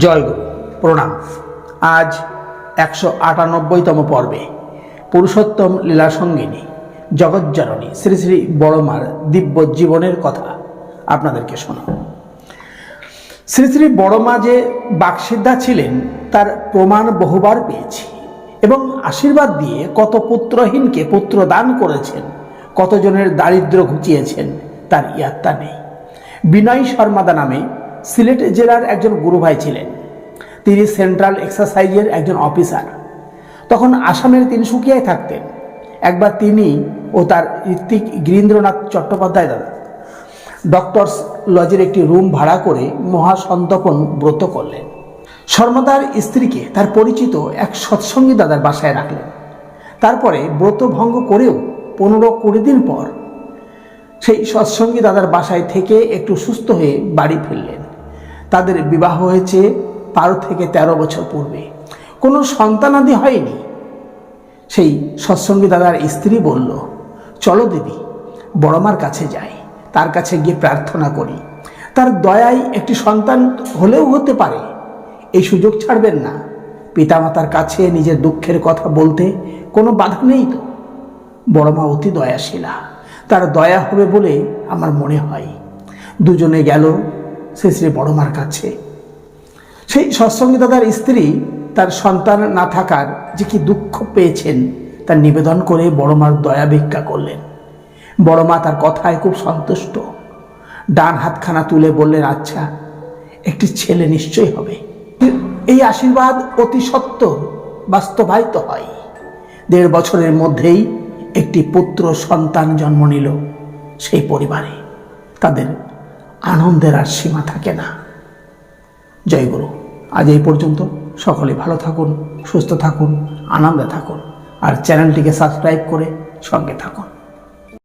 জয় গুরু, প্রণাম। আজ 198তম পর্বে পুরুষোত্তম লীলা সঙ্গিনী জগজ্জননী শ্রী শ্রী বড়মার দিব্য জীবনের কথা আপনাদেরকে শোনাব। শ্রী শ্রী বড়মা যে বাকসিদ্ধা ছিলেন তার প্রমাণ বহুবার পেয়েছি এবং আশীর্বাদ দিয়ে কত পুত্রহীনকে পুত্র দান করেছেন, কতজনের দারিদ্র্য ঘুচিয়েছেন তার ইয়াত্তা নেই। বিনয় শর্মাদা নামে সিলেট জেলার একজন গুরুভাই ছিলেন। তিনি সেন্ট্রাল এক্সারসাইজের একজন অফিসার। তখন আসামের তিনসুকিয়ায় থাকতেন। একবার তিনি ও তার ঋত্বিক গিরীন্দ্রনাথ চট্টোপাধ্যায় দাদা ডক্টরস লজের একটি রুম ভাড়া করে মহাসন্তপন ব্রত করলেন। শর্মাদার স্ত্রীকে তার পরিচিত এক সৎসঙ্গী দাদার বাসায় রাখলেন। তারপরে ব্রত ভঙ্গ করেও 15-20 দিন পর সেই সৎসঙ্গী দাদার বাসায় থেকে একটু সুস্থ হয়ে বাড়ি ফিরলেন। তাদের বিবাহ হয়েছে 12 থেকে 13 বছর পূর্বে। কোনো সন্তানাদি হয়নি। সেই সৎসঙ্গী দাদার স্ত্রী বলল, চলো দিদি, বড়মার কাছে যাই, তার কাছে গিয়ে প্রার্থনা করি, তার দয়ায় একটি সন্তান হলেও হতে পারে। এই সুযোগ ছাড়বেন না। পিতামাতার কাছে নিজের দুঃখের কথা বলতে কোনো বাধা নেই তো। বড়মা অতি দয়াশীলা, তার দয়া হবে বলে আমার মনে হয়। দুজনে গেল শ্রী শ্রী বড়মার কাছে। সেই সৎসঙ্গী দাদার স্ত্রী তার সন্তান না থাকার যে কি দুঃখ পেয়েছেন তা নিবেদন করে বড়মার দয়া ভিক্ষা করলেন। বড়মা তার কথায় খুব সন্তুষ্ট। ডান হাতখানা তুলে বললেন, আচ্ছা, একটি ছেলে নিশ্চয় হবে। এই আশীর্বাদ অতি সত্বর বাস্তবায়িত হয়। 1.5 বছরের মধ্যেই একটি পুত্র সন্তান জন্ম নিল সেই পরিবারে। তাদের আনন্দের আর সীমা থাকে না। জয় গুরু। আজ এই পর্যন্ত। সকলে ভালো থাকুন, সুস্থ থাকুন, আনন্দে থাকুন, আর চ্যানেলটিকে সাবস্ক্রাইব করে সঙ্গে থাকুন।